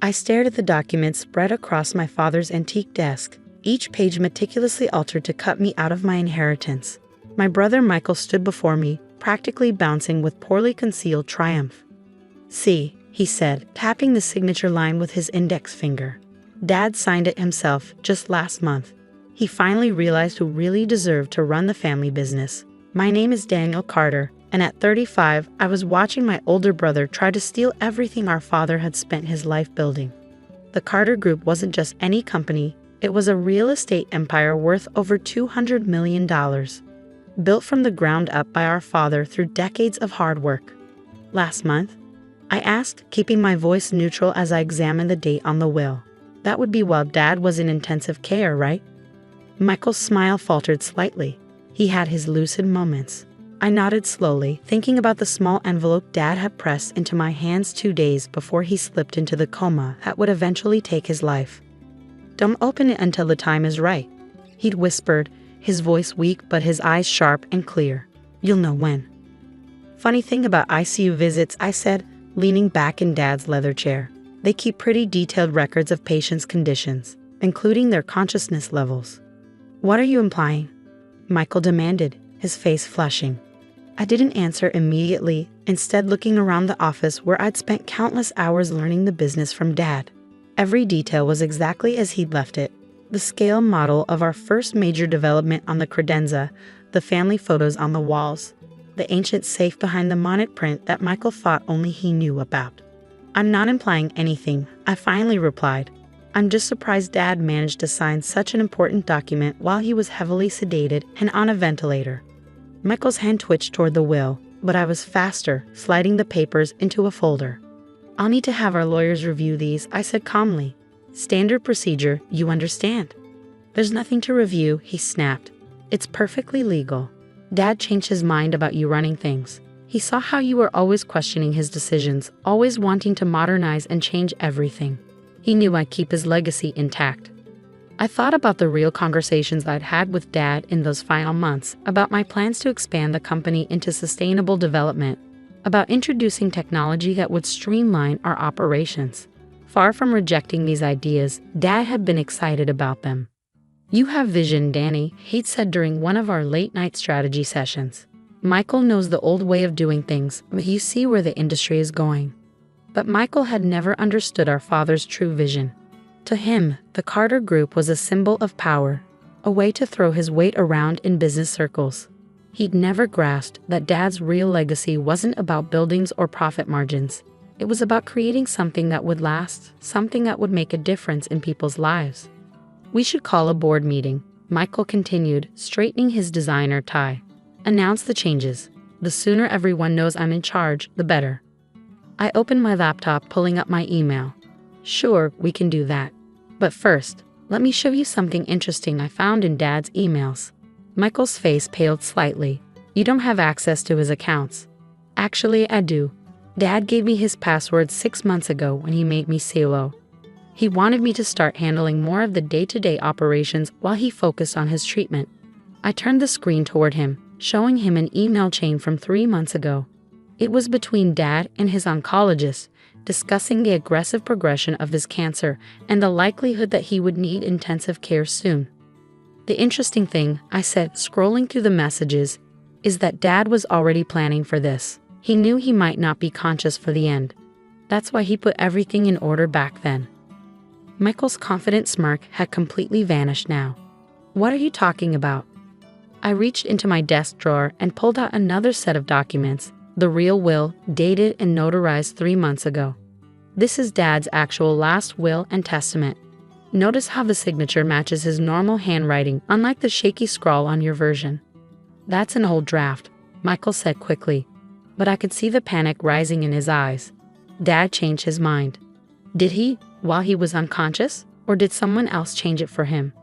I stared at the documents spread across my father's antique desk, each page meticulously altered to cut me out of my inheritance. My brother Michael stood before me, practically bouncing with poorly concealed triumph. "See," he said, tapping the signature line with his index finger. "Dad signed it himself just last month. He finally realized who really deserved to run the family business. My name is Daniel Carter, and at 35, I was watching my older brother try to steal everything our father had spent his life building. The Carter Group wasn't just any company, it was a real estate empire worth over $200 million. Built from the ground up by our father through decades of hard work." "Last month?" I asked, keeping my voice neutral as I examined the date on the will. "That would be while Dad was in intensive care, right?" Michael's smile faltered slightly. He had his lucid moments. I nodded slowly, thinking about the small envelope Dad had pressed into my hands 2 days before he slipped into the coma that would eventually take his life. "Don't open it until the time is right," he'd whispered, his voice weak but his eyes sharp and clear. "You'll know when." "Funny thing about ICU visits," I said, leaning back in Dad's leather chair. "They keep pretty detailed records of patients' conditions, including their consciousness levels." "What are you implying?" Michael demanded, his face flushing. I didn't answer immediately, instead looking around the office where I'd spent countless hours learning the business from Dad. Every detail was exactly as he'd left it. The scale model of our first major development on the credenza, the family photos on the walls, the ancient safe behind the monet print that Michael thought only he knew about. "I'm not implying anything," I finally replied. "I'm just surprised Dad managed to sign such an important document while he was heavily sedated and on a ventilator." Michael's hand twitched toward the will, but I was faster, sliding the papers into a folder. "I'll need to have our lawyers review these," I said calmly. "Standard procedure, you understand." "There's nothing to review," he snapped. "It's perfectly legal. Dad changed his mind about you running things. He saw how you were always questioning his decisions, always wanting to modernize and change everything. He knew I'd keep his legacy intact." I thought about the real conversations I'd had with Dad in those final months, about my plans to expand the company into sustainable development, about introducing technology that would streamline our operations. Far from rejecting these ideas, Dad had been excited about them. "You have vision, Danny," he'd said during one of our late-night strategy sessions. "Michael knows the old way of doing things, but you see where the industry is going." But Michael had never understood our father's true vision. To him, the Carter Group was a symbol of power, a way to throw his weight around in business circles. He'd never grasped that Dad's real legacy wasn't about buildings or profit margins. It was about creating something that would last, something that would make a difference in people's lives. "We should call a board meeting," Michael continued, straightening his designer tie. "Announce the changes. The sooner everyone knows I'm in charge, the better." I opened my laptop, pulling up my email. "Sure, we can do that. But first, let me show you something interesting I found in Dad's emails." Michael's face paled slightly. "You don't have access to his accounts." "Actually, I do. Dad gave me his password 6 months ago when he made me COO. He wanted me to start handling more of the day-to-day operations while he focused on his treatment." I turned the screen toward him, showing him an email chain from 3 months ago. It was between Dad and his oncologist, discussing the aggressive progression of his cancer and the likelihood that he would need intensive care soon. "The interesting thing," I said, scrolling through the messages, "is that Dad was already planning for this. He knew he might not be conscious for the end. That's why he put everything in order back then." Michael's confident smirk had completely vanished now. "What are you talking about?" I reached into my desk drawer and pulled out another set of documents, the real will, dated and notarized 3 months ago. This is Dad's actual last will and testament. Notice how the signature matches his normal handwriting, unlike the shaky scrawl on your version. "That's an old draft," Michael said quickly, but I could see the panic rising in his eyes. Dad changed his mind. Did he, while he was unconscious, or did someone else change it for him?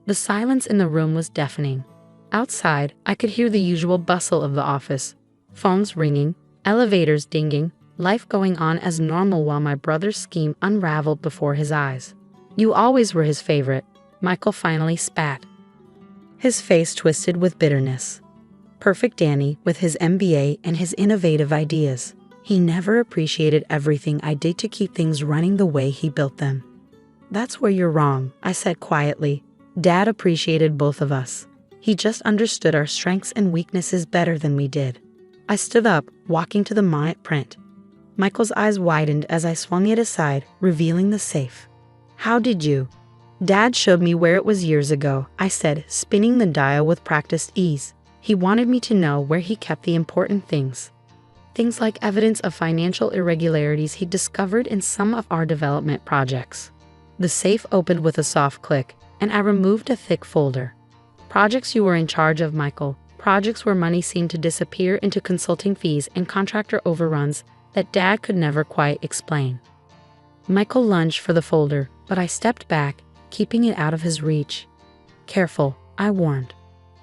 The silence in the room was deafening. Outside, I could hear the usual bustle of the office. Phones ringing, elevators dinging, life going on as normal while my brother's scheme unraveled before his eyes. "You always were his favorite," Michael finally spat. His face twisted with bitterness. Perfect Danny with his MBA and his innovative ideas. He never appreciated everything I did to keep things running the way he built them. That's where you're wrong, I said quietly. Dad appreciated both of us. He just understood our strengths and weaknesses better than we did. I stood up, walking to the print. Michael's eyes widened as I swung it aside, revealing the safe. How did you? Dad showed me where it was years ago, I said, spinning the dial with practiced ease. He wanted me to know where he kept the important things. Things like evidence of financial irregularities he discovered in some of our development projects. The safe opened with a soft click, and I removed a thick folder. Projects you were in charge of, Michael. Projects where money seemed to disappear into consulting fees and contractor overruns that Dad could never quite explain. Michael lunged for the folder, but I stepped back, keeping it out of his reach. Careful, I warned.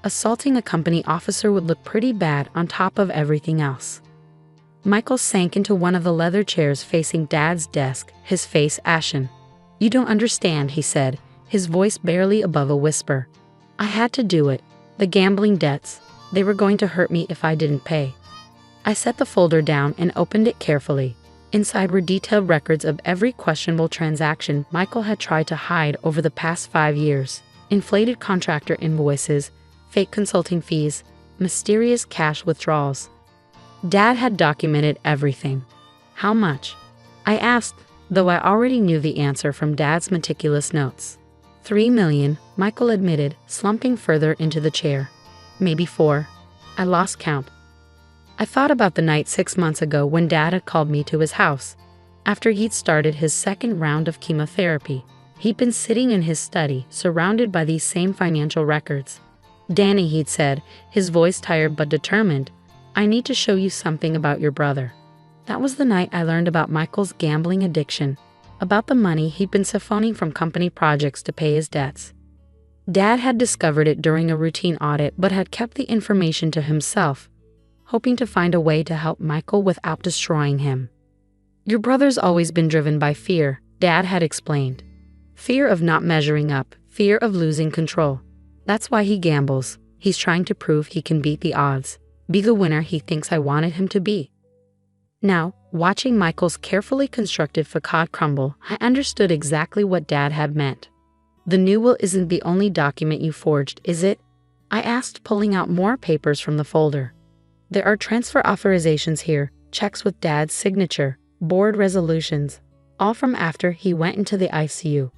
Assaulting a company officer would look pretty bad on top of everything else. Michael sank into one of the leather chairs facing Dad's desk, his face ashen. You don't understand, he said, his voice barely above a whisper. I had to do it. The gambling debts. They were going to hurt me if I didn't pay. I set the folder down and opened it carefully. Inside were detailed records of every questionable transaction Michael had tried to hide over the past 5 years. Inflated contractor invoices, fake consulting fees, mysterious cash withdrawals. Dad had documented everything. How much? I asked, though I already knew the answer from Dad's meticulous notes. 3 million, Michael admitted, slumping further into the chair. Maybe 4. I lost count. I thought about the night 6 months ago when Dad had called me to his house. After he'd started his second round of chemotherapy, he'd been sitting in his study, surrounded by these same financial records. Danny, he'd said, his voice tired but determined, I need to show you something about your brother. That was the night I learned about Michael's gambling addiction, about the money he'd been siphoning from company projects to pay his debts. Dad had discovered it during a routine audit but had kept the information to himself, hoping to find a way to help Michael without destroying him. Your brother's always been driven by fear, Dad had explained. Fear of not measuring up, fear of losing control. That's why he gambles. He's trying to prove he can beat the odds, be the winner he thinks I wanted him to be. Now, watching Michael's carefully constructed facade crumble, I understood exactly what Dad had meant. The new will isn't the only document you forged, is it? I asked, pulling out more papers from the folder. There are transfer authorizations here, checks with Dad's signature, board resolutions, all from after he went into the ICU.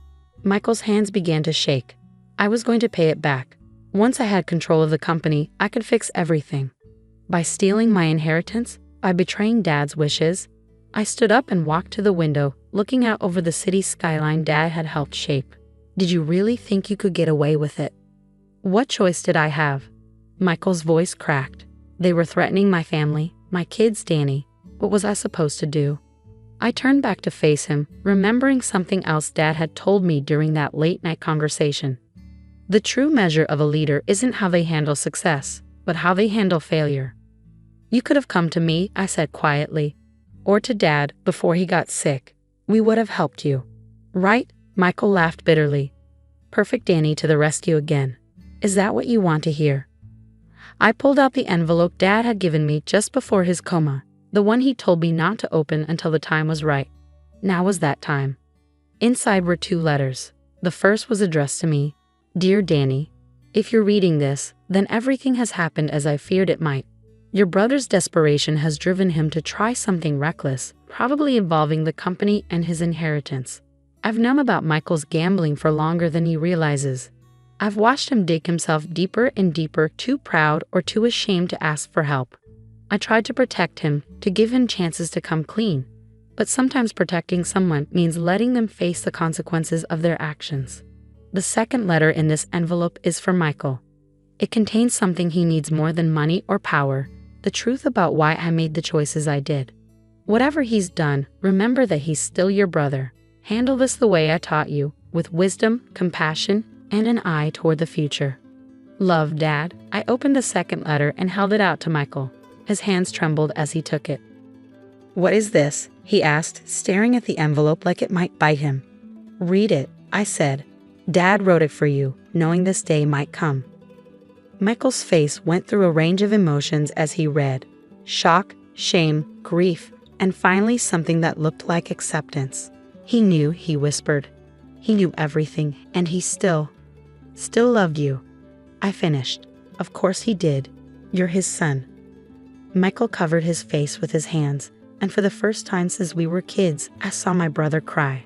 Michael's hands began to shake. I was going to pay it back. Once I had control of the company, I could fix everything. By stealing my inheritance, by betraying Dad's wishes, I stood up and walked to the window, looking out over the city skyline Dad had helped shape. Did you really think you could get away with it? What choice did I have? Michael's voice cracked. They were threatening my family, my kids, Danny. What was I supposed to do? I turned back to face him, remembering something else Dad had told me during that late-night conversation. The true measure of a leader isn't how they handle success, but how they handle failure. You could have come to me, I said quietly, or to Dad before he got sick. We would have helped you. Right? Michael laughed bitterly. Perfect Danny to the rescue again. Is that what you want to hear? I pulled out the envelope Dad had given me just before his coma, the one he told me not to open until the time was right. Now was that time. Inside were 2 letters. The first was addressed to me. Dear Danny, if you're reading this, then everything has happened as I feared it might. Your brother's desperation has driven him to try something reckless, probably involving the company and his inheritance. I've known about Michael's gambling for longer than he realizes. I've watched him dig himself deeper and deeper, too proud or too ashamed to ask for help. I tried to protect him, to give him chances to come clean, but sometimes protecting someone means letting them face the consequences of their actions. The second letter in this envelope is for Michael. It contains something he needs more than money or power, the truth about why I made the choices I did. Whatever he's done, remember that he's still your brother. Handle this the way I taught you, with wisdom, compassion, and an eye toward the future. Love, Dad. I opened the second letter and held it out to Michael. His hands trembled as he took it. What is this? He asked, staring at the envelope like it might bite him. Read it, I said. Dad wrote it for you, knowing this day might come. Michael's face went through a range of emotions as he read. Shock, shame, grief, And finally something that looked like acceptance. He knew, he whispered. He knew everything, and he still loved you. I finished. Of course he did. You're his son. Michael covered his face with his hands, and for the first time since we were kids, I saw my brother cry.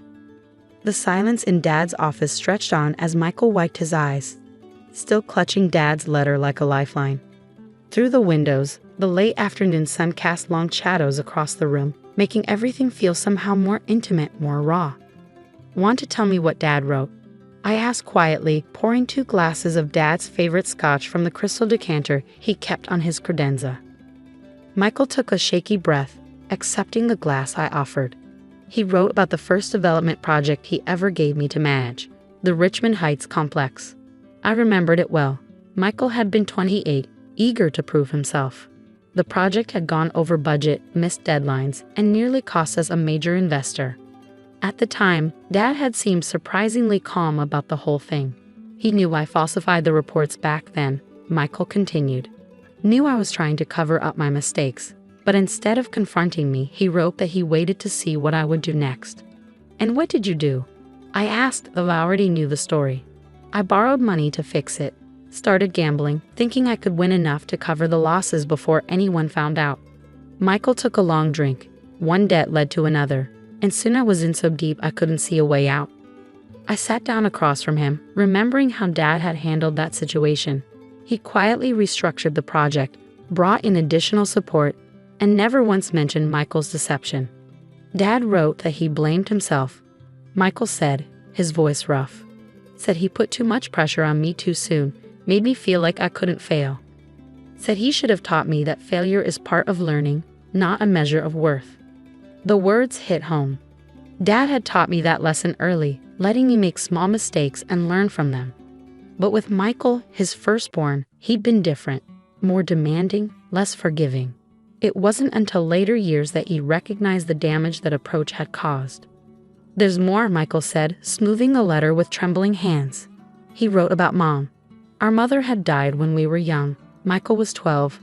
The silence in Dad's office stretched on as Michael wiped his eyes, still clutching Dad's letter like a lifeline. Through the windows, the late afternoon sun cast long shadows across the room, making everything feel somehow more intimate, more raw. Want to tell me what Dad wrote? I asked quietly, pouring 2 glasses of Dad's favorite scotch from the crystal decanter he kept on his credenza. Michael took a shaky breath, accepting the glass I offered. He wrote about the first development project he ever gave me to manage, the Richmond Heights complex. I remembered it well. Michael had been 28, eager to prove himself. The project had gone over budget, missed deadlines, and nearly cost us a major investor. At the time, Dad had seemed surprisingly calm about the whole thing. He knew I falsified the reports back then, Michael continued. Knew I was trying to cover up my mistakes, but instead of confronting me, he wrote that he waited to see what I would do next. And what did you do? I asked, though I already knew the story. I borrowed money to fix it, started gambling, thinking I could win enough to cover the losses before anyone found out. Michael took a long drink. One debt led to another, and soon I was in so deep I couldn't see a way out. I sat down across from him, remembering how Dad had handled that situation. He quietly restructured the project, brought in additional support, and never once mentioned Michael's deception. Dad wrote that he blamed himself. Michael said, his voice rough, said he put too much pressure on me too soon, made me feel like I couldn't fail. Said he should have taught me that failure is part of learning, not a measure of worth. The words hit home. Dad had taught me that lesson early, letting me make small mistakes and learn from them. But with Michael, his firstborn, he'd been different, more demanding, less forgiving. It wasn't until later years that he recognized the damage that approach had caused. There's more, Michael said, smoothing the letter with trembling hands. He wrote about Mom. Our mother had died when we were young. Michael was 12.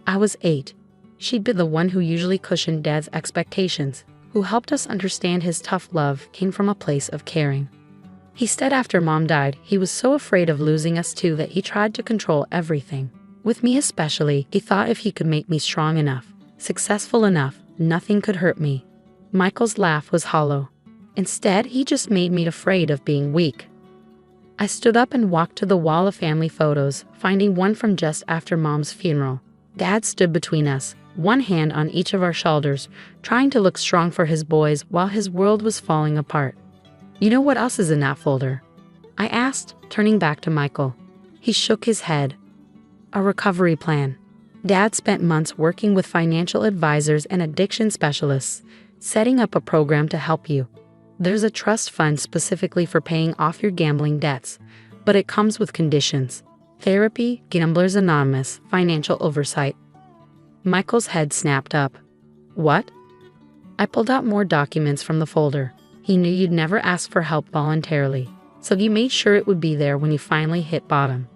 I was 8. She'd been the one who usually cushioned Dad's expectations, who helped us understand his tough love came from a place of caring. He said after Mom died, he was so afraid of losing us too that he tried to control everything. With me especially, he thought if he could make me strong enough, successful enough, nothing could hurt me. Michael's laugh was hollow. Instead, he just made me afraid of being weak. I stood up and walked to the wall of family photos, finding one from just after Mom's funeral. Dad stood between us, one hand on each of our shoulders, trying to look strong for his boys while his world was falling apart. You know what else is in that folder? I asked, turning back to Michael. He shook his head. A recovery plan. Dad spent months working with financial advisors and addiction specialists, setting up a program to help you. There's a trust fund specifically for paying off your gambling debts, but it comes with conditions. Therapy, Gamblers Anonymous, financial oversight. Michael's head snapped up. What? I pulled out more documents from the folder. He knew you'd never ask for help voluntarily, so he made sure it would be there when you finally hit bottom.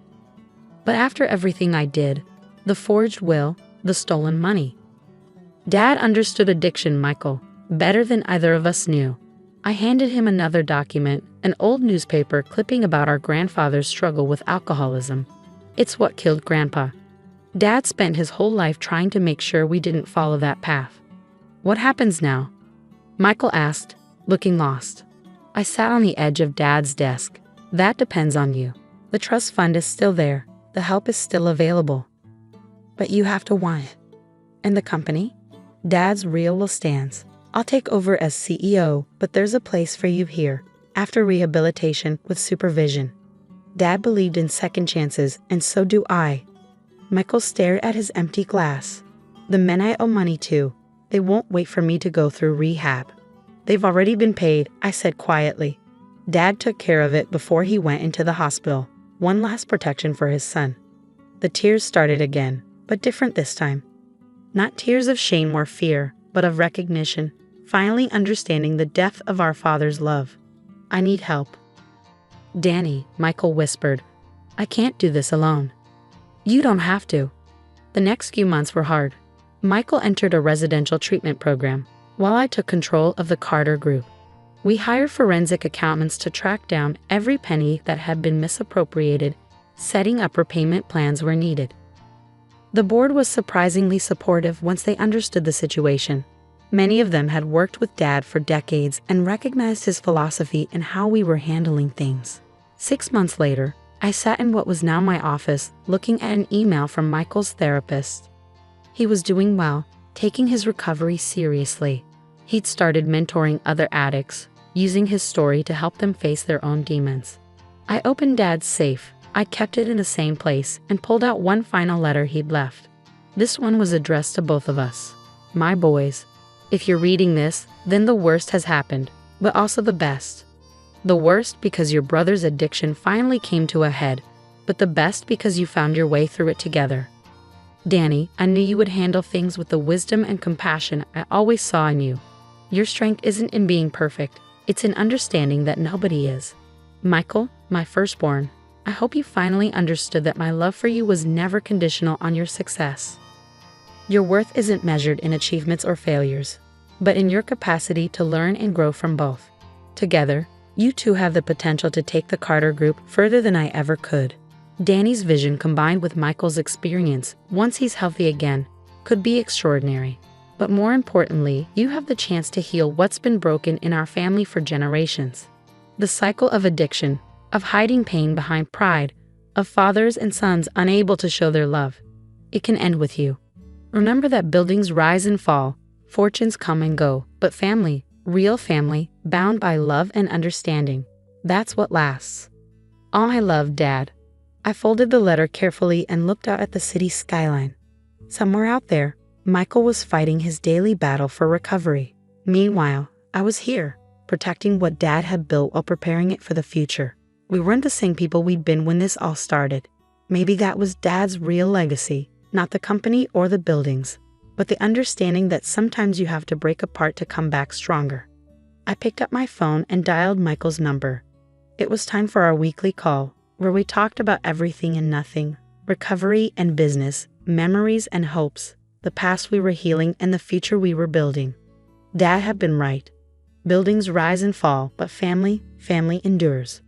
But after everything I did, the forged will, the stolen money. Dad understood addiction, Michael, better than either of us knew. I handed him another document, an old newspaper clipping about our grandfather's struggle with alcoholism. It's what killed Grandpa. Dad spent his whole life trying to make sure we didn't follow that path. What happens now? Michael asked, looking lost. I sat on the edge of Dad's desk. That depends on you. The trust fund is still there. The help is still available. But you have to want it. And the company? Dad's reel will stand. I'll take over as CEO, but there's a place for you here, after rehabilitation with supervision. Dad believed in second chances, and so do I. Michael stared at his empty glass. The men I owe money to, they won't wait for me to go through rehab. They've already been paid, I said quietly. Dad took care of it before he went into the hospital. One last protection for his son. The tears started again, but different this time. Not tears of shame or fear, but of recognition, finally understanding the depth of our father's love. I need help. Danny, Michael whispered, I can't do this alone. You don't have to. The next few months were hard. Michael entered a residential treatment program, while I took control of the Carter Group. We hired forensic accountants to track down every penny that had been misappropriated, setting up repayment plans where needed. The board was surprisingly supportive once they understood the situation. Many of them had worked with Dad for decades and recognized his philosophy in how we were handling things. 6 months later, I sat in what was now my office, looking at an email from Michael's therapist. He was doing well, taking his recovery seriously. He'd started mentoring other addicts, using his story to help them face their own demons. I opened Dad's safe. I kept it in the same place and pulled out one final letter he'd left. This one was addressed to both of us. My boys, if you're reading this, then the worst has happened, but also the best. The worst because your brother's addiction finally came to a head, but the best because you found your way through it together. Danny, I knew you would handle things with the wisdom and compassion I always saw in you. Your strength isn't in being perfect, it's in understanding that nobody is. Michael, my firstborn, I hope you finally understood that my love for you was never conditional on your success. Your worth isn't measured in achievements or failures, but in your capacity to learn and grow from both. Together, you two have the potential to take the Carter Group further than I ever could. Danny's vision combined with Michael's experience, once he's healthy again, could be extraordinary. But more importantly, you have the chance to heal what's been broken in our family for generations. The cycle of addiction, of hiding pain behind pride, of fathers and sons unable to show their love. It can end with you. Remember that buildings rise and fall, fortunes come and go, but family, real family, bound by love and understanding, that's what lasts. All my love, Dad. I folded the letter carefully and looked out at the city skyline. Somewhere out there, Michael was fighting his daily battle for recovery. Meanwhile, I was here, protecting what Dad had built while preparing it for the future. We weren't the same people we'd been when this all started. Maybe that was Dad's real legacy, not the company or the buildings, but the understanding that sometimes you have to break apart to come back stronger. I picked up my phone and dialed Michael's number. It was time for our weekly call, where we talked about everything and nothing, recovery and business, memories and hopes, the past we were healing and the future we were building. Dad had been right. Buildings rise and fall, but family endures.